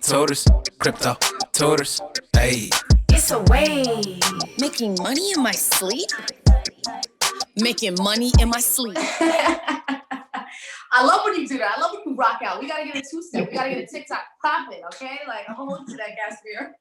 Tutors, Crypto Tutors, hey. It's a way. Making money in my sleep? Making money in my sleep. I love when you do that. I love when you rock out. We gotta get a two-step. We gotta get a TikTok popping, okay? Like, I'm gonna hold you to that, Casmir.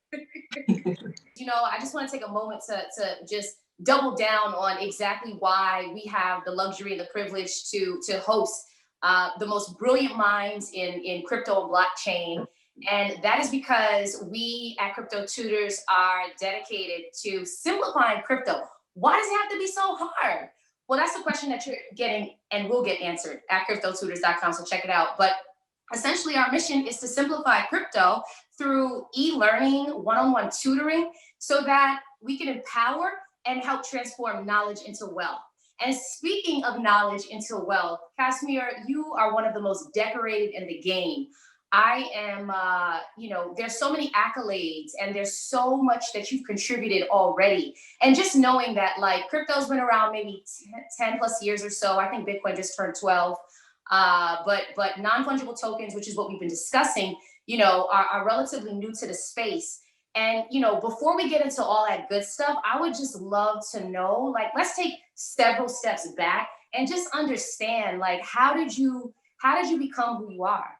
I just want to take a moment to just double down on exactly why we have the luxury and the privilege to host the most brilliant minds in crypto and blockchain. And that is because we at Crypto Tutors are dedicated to simplifying crypto. Why does it have to be so hard? Well, that's the question that you're getting and will get answered at cryptotutors.com, so check it out. But essentially, our mission is to simplify crypto through e-learning, one-on-one tutoring, so that we can empower and help transform knowledge into wealth. And speaking of knowledge into wealth, Casmir, you are one of the most decorated in the game. I am, there's so many accolades and there's so much that you've contributed already. And just knowing that like crypto's been around maybe 10 plus years or so. I think Bitcoin just turned 12. But non-fungible tokens, which is what we've been discussing, are relatively new to the space. And, before we get into all that good stuff, I would just love to know, like, let's take several steps back and just understand, like, how did you become who you are?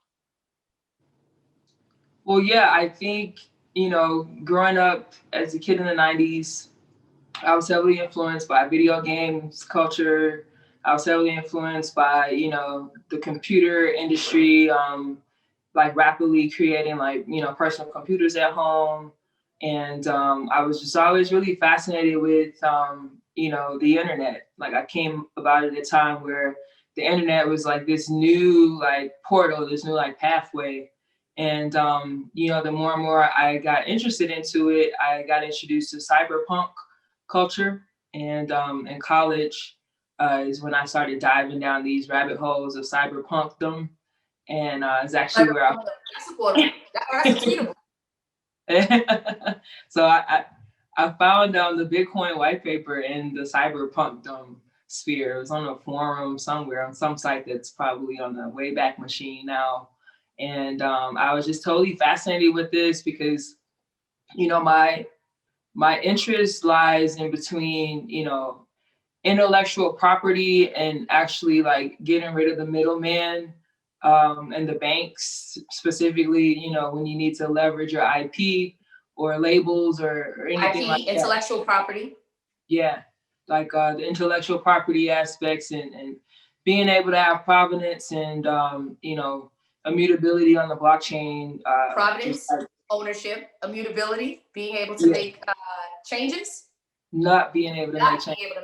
Well, yeah, I think, growing up as a kid in the 90s, I was heavily influenced by video games culture. I was heavily influenced by, the computer industry, like rapidly creating personal computers at home. And I was just always really fascinated with, the internet. Like I came about at a time where the internet was like this new portal, this new pathway. And, the more and more I got interested into it, I got introduced to cyberpunk culture. And in college is when I started diving down these rabbit holes of cyberpunkdom. And it's actually where I... That's affordable. That's tweetable. So I found the Bitcoin white paper in the cyberpunkdom sphere. It was on a forum somewhere on some site that's probably on the Wayback Machine now. And I was just totally fascinated with this because, my interest lies in between, intellectual property and actually getting rid of the middleman and the banks specifically, when you need to leverage your IP or labels or anything IP, like that. Intellectual property. Yeah, the intellectual property aspects and being able to have provenance and, immutability on the blockchain. Provenance, ownership, immutability, being able to make changes. Not being able to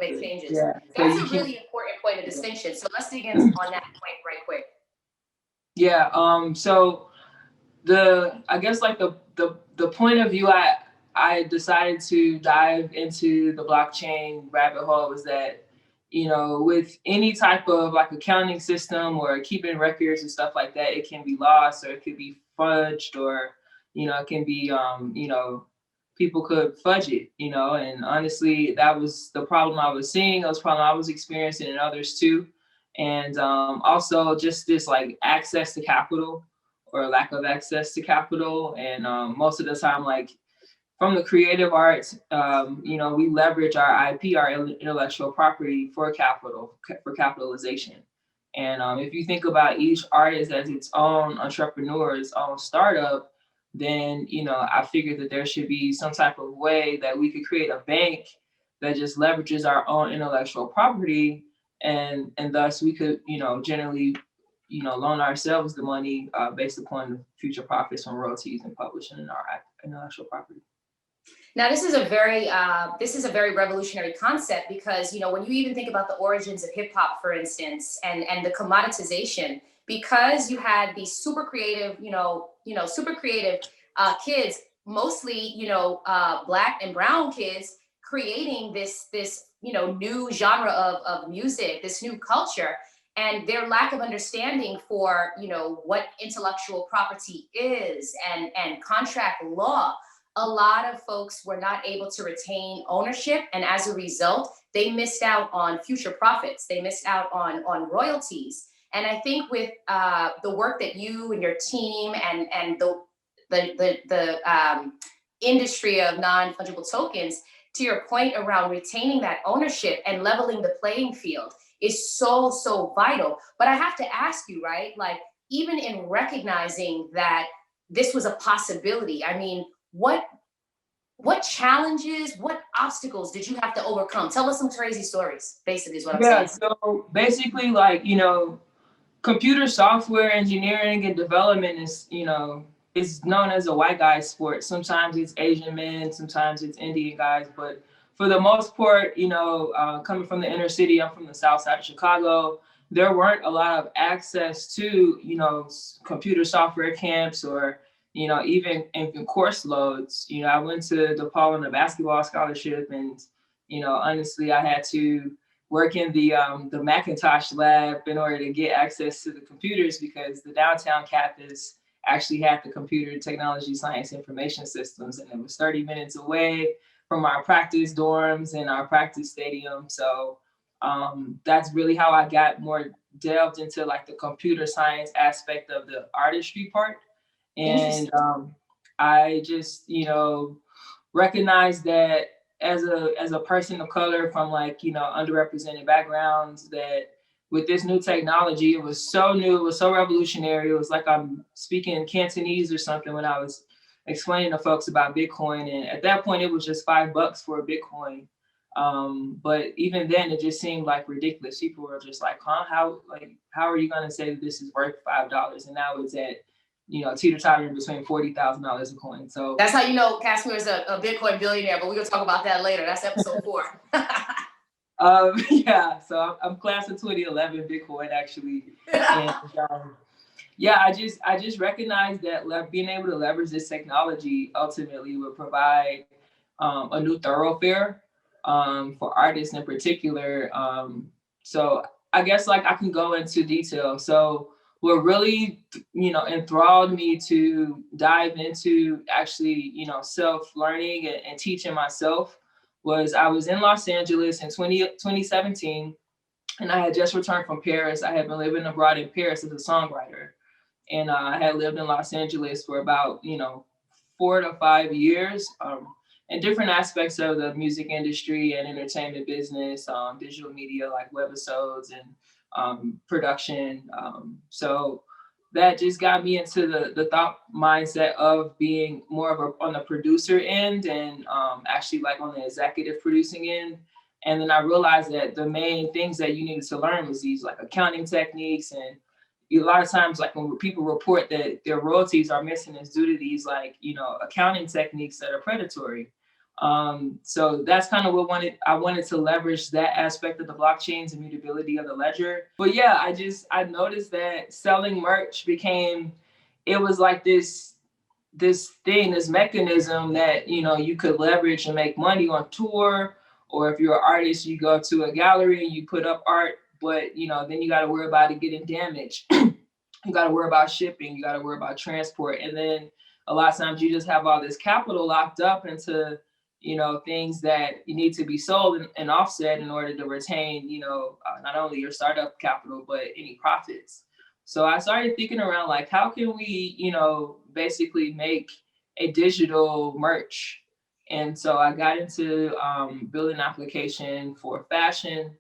make changes. Yeah. That's a really important point of distinction. So let's dig in on that point right quick. Yeah. So I guess the point of view I decided to dive into the blockchain rabbit hole was that, with any type of accounting system or keeping records and stuff like that, it can be lost or it could be fudged or, it can be, people could fudge it, and honestly, that was the problem I was seeing. That was the problem I was experiencing and others too. And also just this access to capital or lack of access to capital. And most of the time, from the creative arts, we leverage our IP, our intellectual property for capitalization. And if you think about each artist as its own entrepreneur, its own startup, then, I figured that there should be some type of way that we could create a bank that just leverages our own intellectual property. And thus we could, generally, loan ourselves the money based upon the future profits from royalties and publishing our intellectual property. Now, this is a very revolutionary concept because, when you even think about the origins of hip hop, for instance, and the commoditization, because you had these super creative, kids, mostly, Black and brown kids creating this new genre of music, this new culture, and their lack of understanding for, what intellectual property is and contract law. A lot of folks were not able to retain ownership. And as a result, they missed out on future profits. They missed out on royalties. And I think with the work that you and your team and the the industry of non-fungible tokens, to your point around retaining that ownership and leveling the playing field is so vital. But I have to ask you, right? Like, even in recognizing that this was a possibility, I mean, what challenges, what obstacles did you have to overcome? Tell us some crazy stories, basically, is what I'm saying. So basically, like, computer software engineering and development is known as a white guy sport. Sometimes it's Asian men, sometimes it's Indian guys, but for the most part, coming from the inner city, I'm from the south side of Chicago, there weren't a lot of access to, computer software camps or, even course loads. I went to DePaul on a basketball scholarship, and, honestly, I had to work in the Macintosh lab in order to get access to the computers, because the downtown campus actually had the computer technology science information systems, and it was 30 minutes away from our practice dorms and our practice stadium. So that's really how I got more delved into like the computer science aspect of the artistry part. And I just, recognized that as a person of color from underrepresented backgrounds, that with this new technology, it was so new, it was so revolutionary. It was like I'm speaking Cantonese or something when I was explaining to folks about Bitcoin. And at that point, it was just $5 for a Bitcoin. But even then, it just seemed like ridiculous. People were just like, huh, how are you going to say that this is worth $5? And now it's at, teeter-tottering between $40,000 a coin. So that's how you know Casmir is a Bitcoin billionaire, but we're going to talk about that later. That's episode 4. Yeah, so I'm class of 2011 Bitcoin, actually. And I just recognized that being able to leverage this technology ultimately would provide a new thoroughfare for artists in particular. So I guess I can go into detail. So what really, enthralled me to dive into actually, self-learning and teaching myself was I was in Los Angeles in 2017, and I had just returned from Paris. I had been living abroad in Paris as a songwriter. And I had lived in Los Angeles for about, 4 to 5 years, in different aspects of the music industry and entertainment business, digital media like webisodes and production. So that just got me into the thought mindset of being more of on the producer end and actually on the executive producing end. And then I realized that the main things that you needed to learn was these accounting techniques. And a lot of times, when people report that their royalties are missing, is due to these accounting techniques that are predatory. So that's kind of what I wanted to leverage that aspect of the blockchain's immutability of the ledger. But yeah, I noticed that selling merch it was like this mechanism that, you could leverage and make money on tour. Or if you're an artist, you go to a gallery and you put up art, but then you got to worry about it getting damaged. You got to worry about shipping. You got to worry about transport. And then a lot of times you just have all this capital locked up into, things that you need to be sold and offset in order to retain, not only your startup capital, but any profits. So I started thinking around how can we, basically make a digital merch. And so I got into building an application for fashion.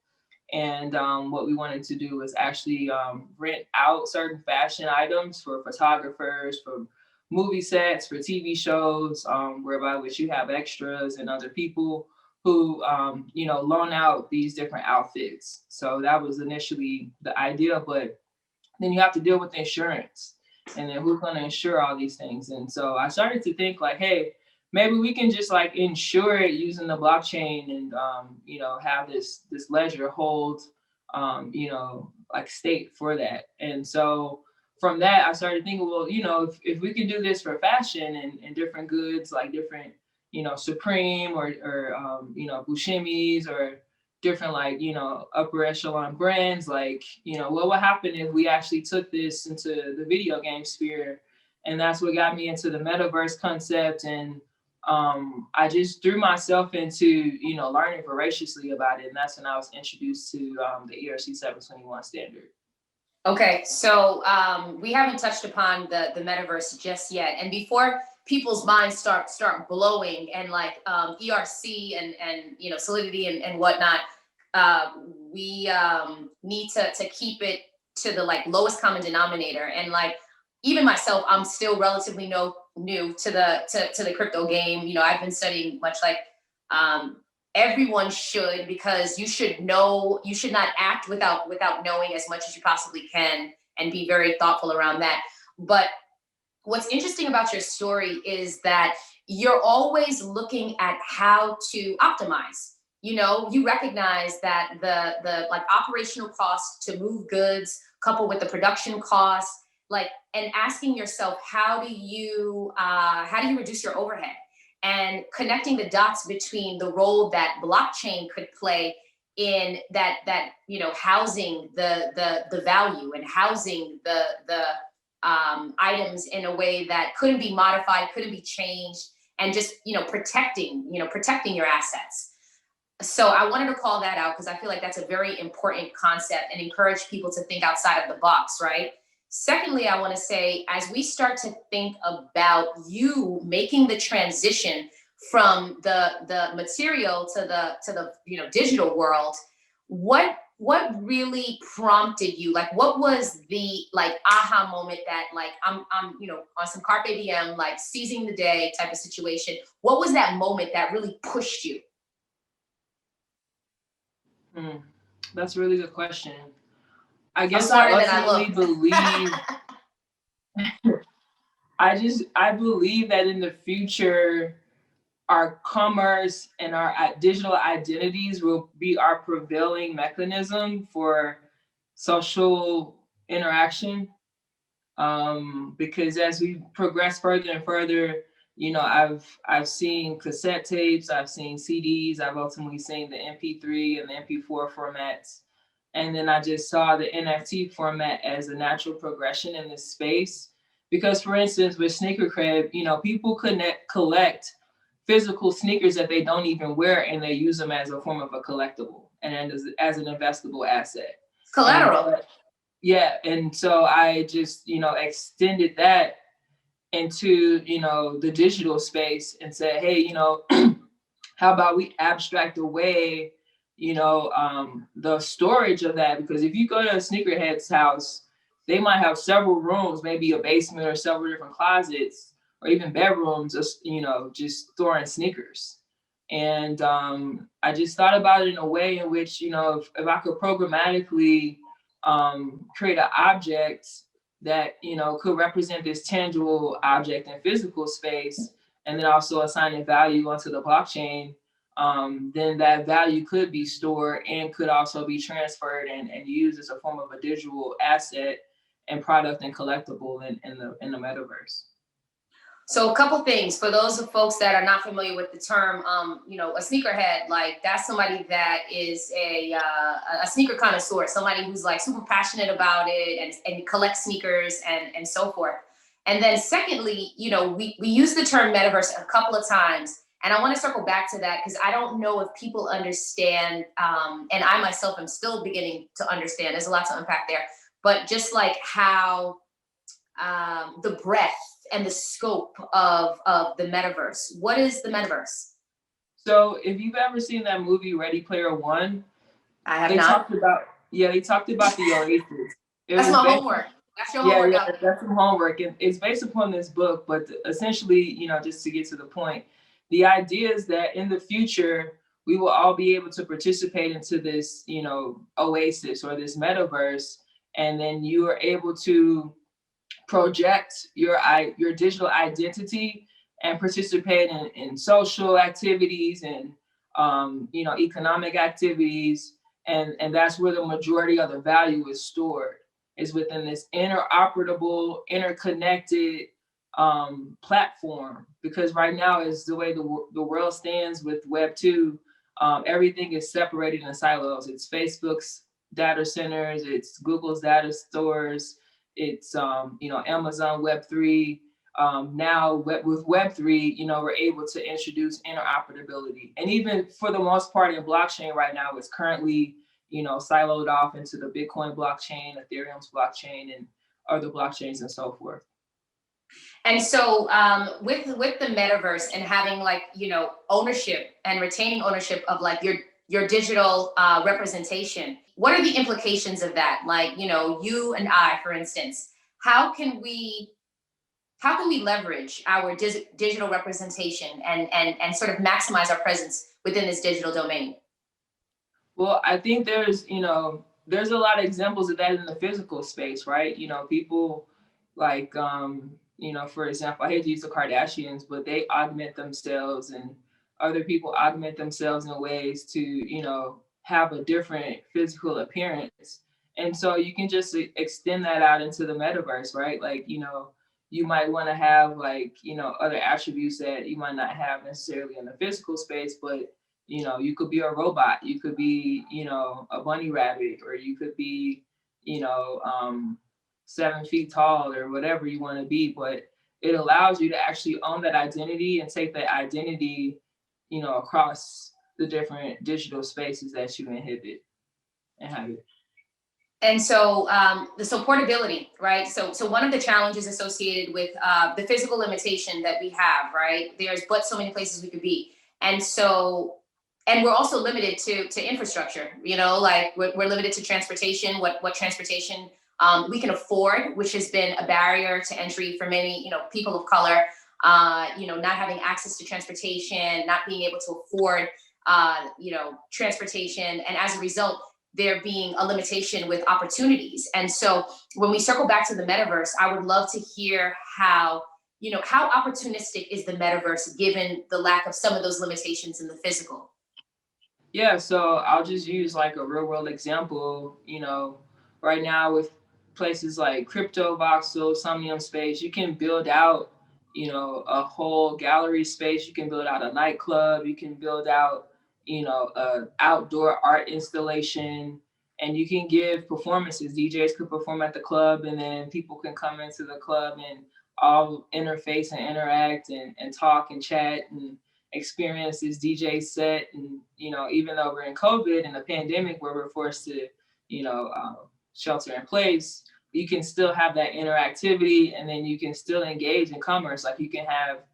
And what we wanted to do was actually rent out certain fashion items for photographers, for movie sets, for TV shows, whereby which you have extras and other people who, loan out these different outfits. So that was initially the idea, but then you have to deal with insurance. And then who's going to insure all these things? And so I started to think hey, maybe we can just insure it using the blockchain and, have this ledger hold, state for that. And so from that, I started thinking, well, if we can do this for fashion and different goods, like different, Supreme or Buscemi's or different upper echelon brands, what would happen if we actually took this into the video game sphere? And that's what got me into the metaverse concept. And I just threw myself into, learning voraciously about it. And that's when I was introduced to the ERC 721 standard. Okay, so we haven't touched upon the metaverse just yet, and before people's minds start blowing and like ERC and Solidity and whatnot, uh, we need to keep it to the like lowest common denominator. And like even myself, I'm still relatively new to the crypto game. I've been studying much like um, everyone should, because you should know, you should not act without knowing as much as you possibly can, and be very thoughtful around that. But what's interesting about your story is that you're always looking at how to optimize. You recognize that the like operational cost to move goods coupled with the production costs, like, and asking yourself, how do you reduce your overhead, and connecting the dots between the role that blockchain could play in that housing the value, and housing the items in a way that couldn't be modified, couldn't be changed, and just protecting your assets. So I wanted to call that out because I feel like that's a very important concept, and encourage people to think outside of the box, right? Secondly, I want to say, as we start to think about you making the transition from the material to the digital world, what really prompted you? Like, what was the like aha moment that like I'm on some carpe diem, like seizing the day type of situation? What was that moment that really pushed you? That's a really good question. I I'm guess I smarter than I ultimately look. believe I believe that in the future, our commerce and our digital identities will be our prevailing mechanism for social interaction. Because as we progress further and further, I've seen cassette tapes, I've seen CDs, I've ultimately seen the MP3 and the MP4 formats, and then I just saw the NFT format as a natural progression in this space. Because, for instance, with Sneaker Cred, people collect physical sneakers that they don't even wear, and they use them as a form of a collectible and as an investable asset. Collateral. Yeah, and so I just extended that into the digital space and said, hey, how about we abstract away the storage of that? Because if you go to a sneakerhead's house, they might have several rooms, maybe a basement or several different closets or even bedrooms, just storing sneakers. And I just thought about it in a way in which, if I could programmatically create an object that could represent this tangible object in physical space, and then also assigning value onto the blockchain, then that value could be stored and could also be transferred and used as a form of a digital asset and product and collectible in the metaverse. So a couple things for those of folks that are not familiar with the term, a sneakerhead, like that's somebody that is a sneaker connoisseur, somebody who's like super passionate about it and collects sneakers and so forth. And then secondly, we use the term metaverse a couple of times, and I want to circle back to that because I don't know if people understand, and I myself am still beginning to understand. There's a lot to unpack there, but just like how the breadth and the scope of the metaverse. What is the metaverse? So if you've ever seen that movie Ready Player One, I have they not. talked about the Oasis. That's my homework. That's your homework. Yeah, that's some homework. And it's based upon this book, but essentially, just to get to the point, the idea is that in the future, we will all be able to participate into this, oasis or this metaverse. And then you are able to project your digital identity and participate in social activities and economic activities, and that's where the majority of the value is stored, is within this interoperable, interconnected platform. Because right now is the way the world stands with Web 2. Everything is separated in silos. It's Facebook's data centers, it's Google's data stores, it's Amazon Web3. Now with Web3, we're able to introduce interoperability, and even for the most part in blockchain right now, it's currently siloed off into the Bitcoin blockchain, Ethereum's blockchain, and other blockchains and so forth. And so with the metaverse and having like, ownership and retaining ownership of like your digital representation, what are the implications of that? Like, you and I, for instance, how can we leverage our digital representation and sort of maximize our presence within this digital domain? Well, I think there's a lot of examples of that in the physical space, right? People like, for example, I hate to use the Kardashians, but they augment themselves and other people augment themselves in ways to, have a different physical appearance. And so you can just extend that out into the metaverse, right? Like, you might want to have like, other attributes that you might not have necessarily in the physical space, but you could be a robot, you could be, a bunny rabbit, or you could be, 7 feet tall or whatever you want to be. But it allows you to actually own that identity and take that identity, across the different digital spaces that you inhabit. And so, so portability, right? So one of the challenges associated with the physical limitation that we have, right? There's but so many places we could be. And so, and we're also limited to infrastructure, like we're limited to transportation, what transportation we can afford, which has been a barrier to entry for many, people of color, not having access to transportation, not being able to afford, transportation. And as a result, there being a limitation with opportunities. And so when we circle back to the metaverse, I would love to hear how opportunistic is the metaverse given the lack of some of those limitations in the physical? Yeah, so I'll just use like a real world example, right now with places like Crypto Voxel, Somnium Space, you can build out, a whole gallery space, you can build out a nightclub, you can build out, a outdoor art installation, and you can give performances. DJs could perform at the club, and then people can come into the club and all interface and interact and talk and chat and experience this DJ set. And, even though we're in COVID and a pandemic where we're forced to, shelter in place, you can still have that interactivity, and then you can still engage in commerce. Like you can have,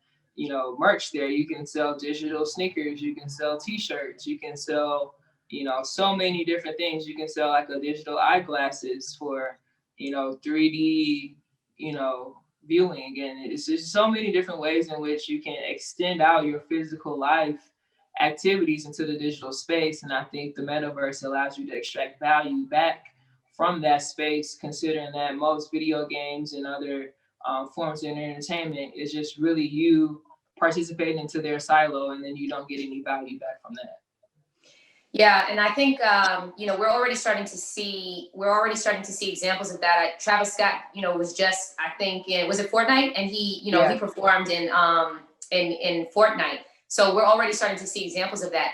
merch there, you can sell digital sneakers, you can sell t-shirts, you can sell, so many different things. You can sell like a digital eyeglasses for, 3D, viewing. And it's just so many different ways in which you can extend out your physical life activities into the digital space. And I think the metaverse allows you to extract value back from that space, considering that most video games and other forms of entertainment is just really you participating into their silo, and then you don't get any value back from that. Yeah, and I think we're already starting to see examples of that. Travis Scott, was just, I think, was it Fortnite, and he he performed in Fortnite. So we're already starting to see examples of that.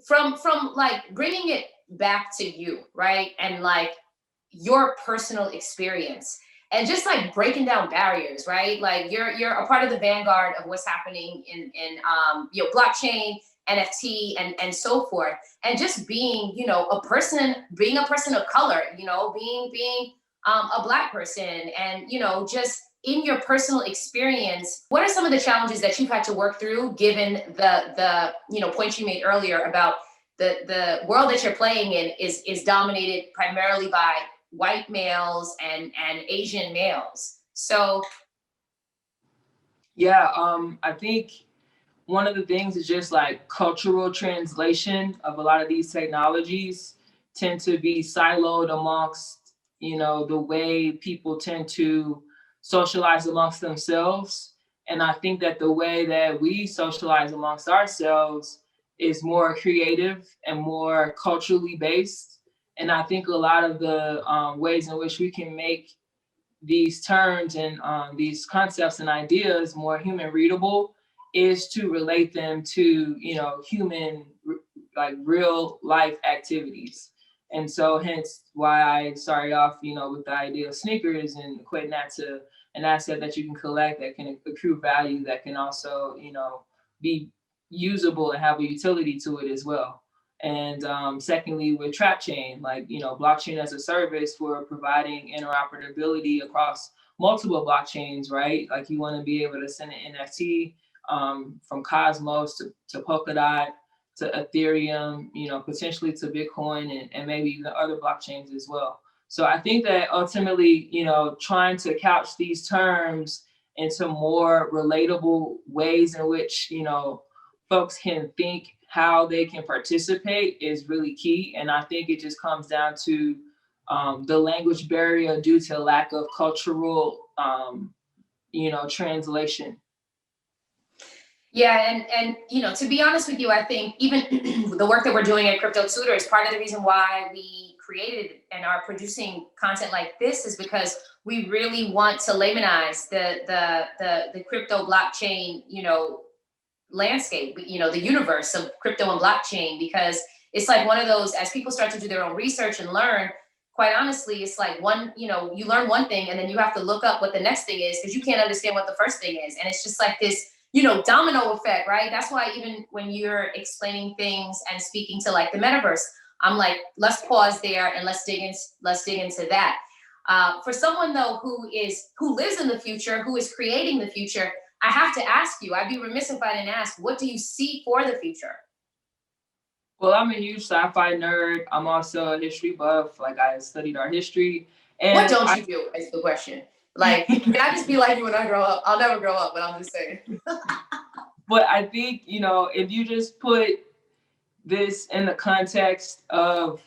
From like bringing it back to you, right, and like your personal experience, and just like breaking down barriers, right? Like you're a part of the vanguard of what's happening in blockchain, NFT, and so forth, and just being a person of color, being a Black person, and just in your personal experience, what are some of the challenges that you've had to work through, given the points you made earlier about the world that you're playing in is dominated primarily by white males and Asian males? So yeah, I think one of the things is just like cultural translation of a lot of these technologies tend to be siloed amongst, the way people tend to socialize amongst themselves. And I think that the way that we socialize amongst ourselves is more creative and more culturally based. And I think a lot of the ways in which we can make these terms and these concepts and ideas more human readable is to relate them to, human, like real life activities. And so hence why I started off, with the idea of sneakers and equating that to an asset that you can collect, that can accrue value, that can also, be usable and have a utility to it as well. And secondly, with Trap Chain, like, blockchain as a service for providing interoperability across multiple blockchains, right? Like you want to be able to send an NFT from Cosmos to Polkadot to Ethereum, potentially to Bitcoin and maybe even other blockchains as well. So I think that ultimately, trying to couch these terms into more relatable ways in which, folks can think how they can participate is really key. And I think it just comes down to the language barrier due to lack of cultural, translation. Yeah, and to be honest with you, I think even the work that we're doing at Crypto Tutors, part of the reason why we created and are producing content like this is because we really want to laymanize the crypto blockchain, landscape, the universe of crypto and blockchain, because it's like one of those, as people start to do their own research and learn, quite honestly, it's like you learn one thing and then you have to look up what the next thing is because you can't understand what the first thing is. And it's just like this, domino effect, right? That's why even when you're explaining things and speaking to like the metaverse, I'm like, let's pause there and let's dig into that. For someone though who lives in the future, who is creating the future, I have to ask you, I'd be remiss if I didn't ask, what do you see for the future? Well, I'm a huge sci-fi nerd. I'm also a history buff. Like I studied art history. And what don't you do is the question. Like, can I just be like you when I grow up? I'll never grow up, but I'm just saying. But I think, if you just put this in the context of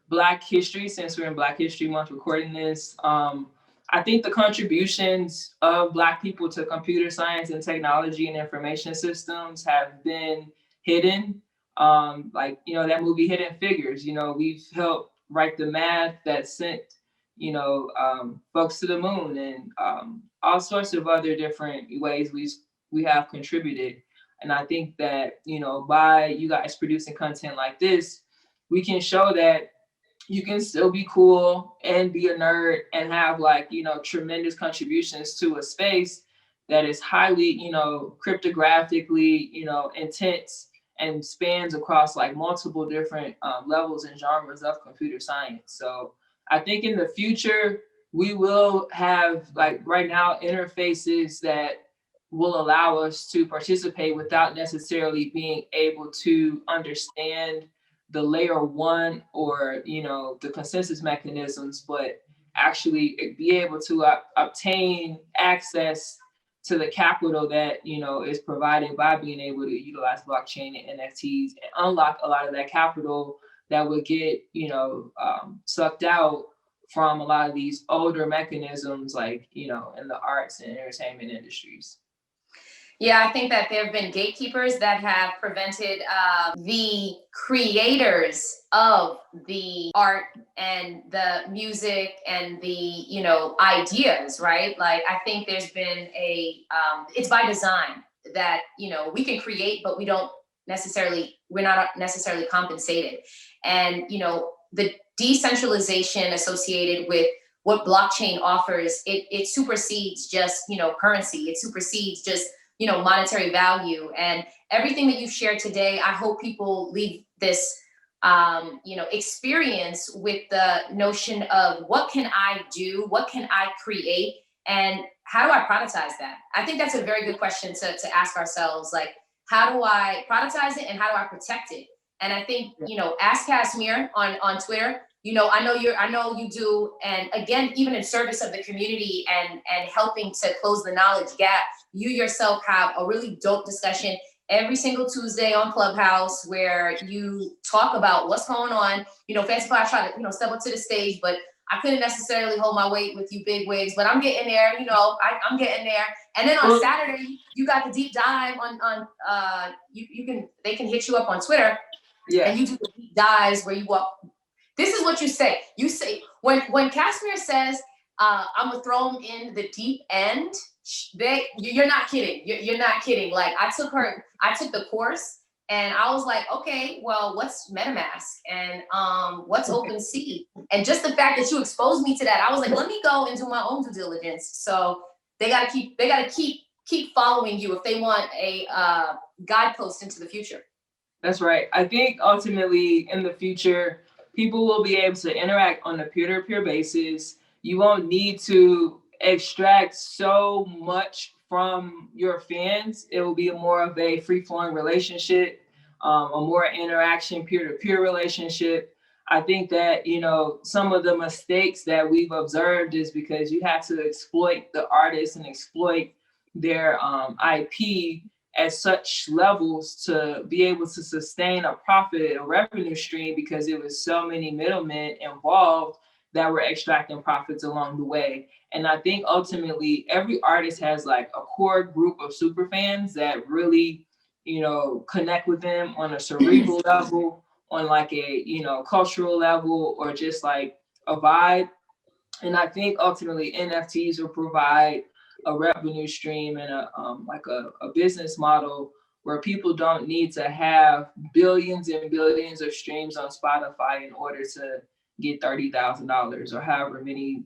Black history, since we're in Black History Month recording this, I think the contributions of Black people to computer science and technology and information systems have been hidden. That movie Hidden Figures, we've helped write the math that sent, folks to the moon and all sorts of other different ways we have contributed. And I think that, by you guys producing content like this, we can show that you can still be cool and be a nerd and have tremendous contributions to a space that is highly, cryptographically, intense and spans across multiple different levels and genres of computer science. So I think in the future, we will have right now interfaces that will allow us to participate without necessarily being able to understand the layer one or the consensus mechanisms, but actually be able to obtain access to the capital that is provided by being able to utilize blockchain and NFTs and unlock a lot of that capital that would get sucked out from a lot of these older mechanisms in the arts and entertainment industries. Yeah, I think that there have been gatekeepers that have prevented the creators of the art and the music and the, ideas, right? Like, I think there's been it's by design that, we can create, but we're not necessarily compensated. And, the decentralization associated with what blockchain offers, it supersedes just, currency. It supersedes just monetary value. And everything that you've shared today, I hope people leave this, experience with the notion of what can I do? What can I create? And how do I productize that? I think that's a very good question to ask ourselves. Like, how do I productize it and how do I protect it? And I think, ask Casmir on Twitter. I know you do. And again, even in service of the community and helping to close the knowledge gap, you yourself have a really dope discussion every single Tuesday on Clubhouse where you talk about what's going on. Fancy Pie, I try to, step up to the stage, but I couldn't necessarily hold my weight with you big wigs, but I'm getting there, I'm getting there. And then on Saturday, you got the deep dive on they can hit you up on Twitter. Yeah. And you do the deep dives where you walk. This is what you say. You say, when Casmir says, I'm gonna throw them in the deep end, you're not kidding. You're not kidding. Like, I took the course and I was like, okay, well, what's MetaMask and what's OpenSea? And just the fact that you exposed me to that, I was like, let me go and do my own due diligence. So they gotta keep following you if they want a guidepost into the future. That's right. I think ultimately in the future, people will be able to interact on a peer-to-peer basis. You won't need to extract so much from your fans. It will be more of a free-flowing relationship, a more interaction peer-to-peer relationship. I think that, you know, some of the mistakes that we've observed is because you have to exploit the artists and exploit their IP at such levels to be able to sustain a profit, a revenue stream, because it was so many middlemen involved that were extracting profits along the way. And I think ultimately every artist has like a core group of super fans that really, you know, connect with them on a cerebral level, on like a, you know, cultural level, or just like a vibe. And I think ultimately NFTs will provide a revenue stream and a business model where people don't need to have billions and billions of streams on Spotify in order to get $30,000 or however many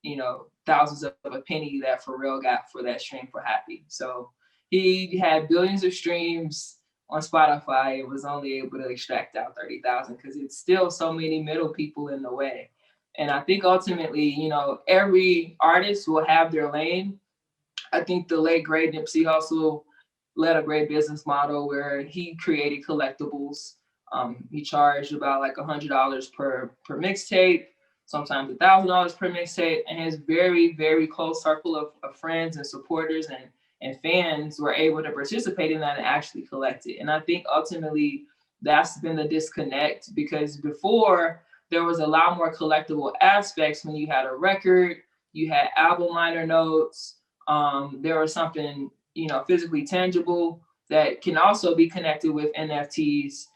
you know, thousands of a penny that Pharrell got for that stream for Happy. So he had billions of streams on Spotify and was only able to extract out 30,000 because it's still so many middle people in the way. And I think ultimately, you know, every artist will have their lane. I think the late great Nipsey Hussle led a great business model where he created collectibles. He charged about like $100 per mixtape, sometimes $1,000 per mixtape, and his very close circle of friends and supporters and fans were able to participate in that and actually collect it. And I think ultimately that's been the disconnect, because before there was a lot more collectible aspects when you had a record, you had album liner notes, there was something, you know, physically tangible that can also be connected with NFTs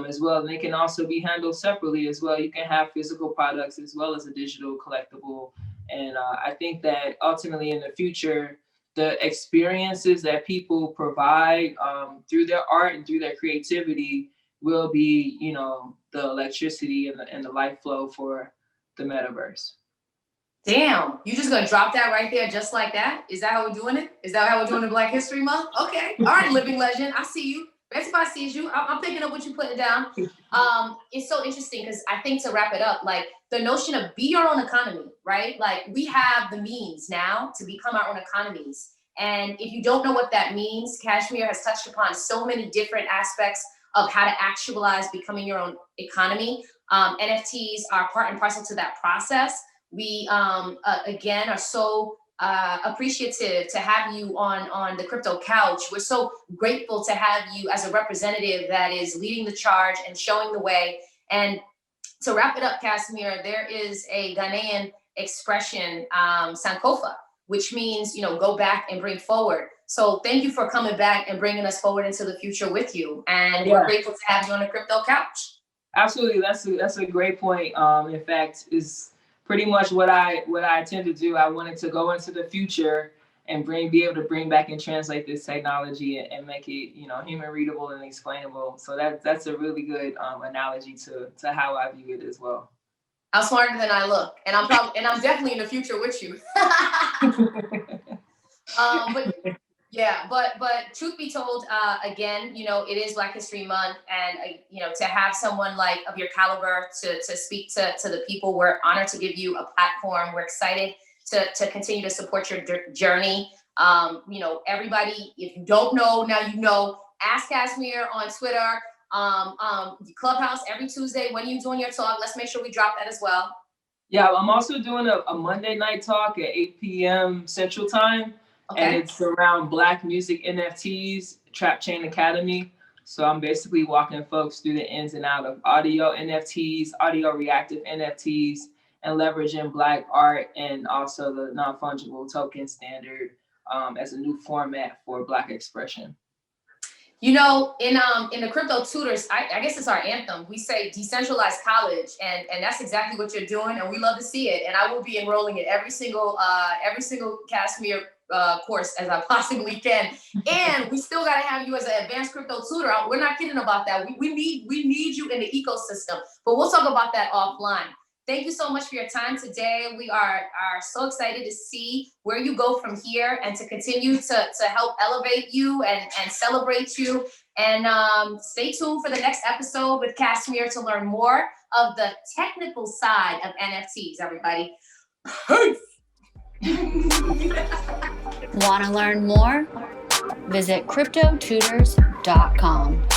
as well. And they can also be handled separately as well. You can have physical products as well as a digital collectible. And I think that ultimately in the future, the experiences that people provide through their art and through their creativity will be, you know, the electricity and the life flow for the metaverse. Damn, you just gonna drop that right there just like that? Is that how we're doing it? Is that how we're doing the Black History Month? Okay, all right, living legend, I see you. Best if I sees you, I'm picking up what you putting down. It's so interesting because I think to wrap it up, like the notion of be your own economy, right? Like we have the means now to become our own economies. And if you don't know what that means, Casmir has touched upon so many different aspects of how to actualize becoming your own economy. NFTs are part and parcel to that process. We again are so appreciative to have you on the crypto couch. We're so grateful to have you as a representative that is leading the charge and showing the way. And to wrap it up, Casmir, there is a Ghanaian expression, Sankofa, which means, you know, go back and bring forward. So thank you for coming back and bringing us forward into the future with you. And we're grateful to have you on the crypto couch. Absolutely, that's a great point. In fact, is pretty much what I intend to do. I wanted to go into the future and be able to bring back and translate this technology and make it, you know, human readable and explainable. So that's a really good analogy to how I view it as well. I'm smarter than I look, and I'm definitely in the future with you. But truth be told, again, you know, it is Black History Month, and you know, to have someone like of your caliber to speak to the people, we're honored to give you a platform. We're excited to continue to support your journey. You know, everybody, if you don't know, now you know. Ask Casmir on Twitter, Clubhouse every Tuesday. When are you doing your talk? Let's make sure we drop that as well. Yeah, I'm also doing a Monday night talk at 8 p.m. Central Time. Okay. And it's around Black music NFTs, Trap Chain Academy. So I'm basically walking folks through the ins and out of audio NFTs, audio reactive NFTs, and leveraging Black art and also the non-fungible token standard as a new format for Black expression. You know, in the Crypto Tutors, I guess it's our anthem. We say decentralized college, and that's exactly what you're doing, and we love to see it. And I will be enrolling in every single Casmir course as I possibly can. And we still got to have you as an advanced crypto tutor. We're not kidding about that. We need you in the ecosystem, but we'll talk about that offline. Thank you so much for your time today. We are so excited to see where you go from here and to continue to help elevate you and celebrate you. And stay tuned for the next episode with Casmir to learn more of the technical side of NFTs, everybody. Peace. Want to learn more? Visit cryptotutors.com.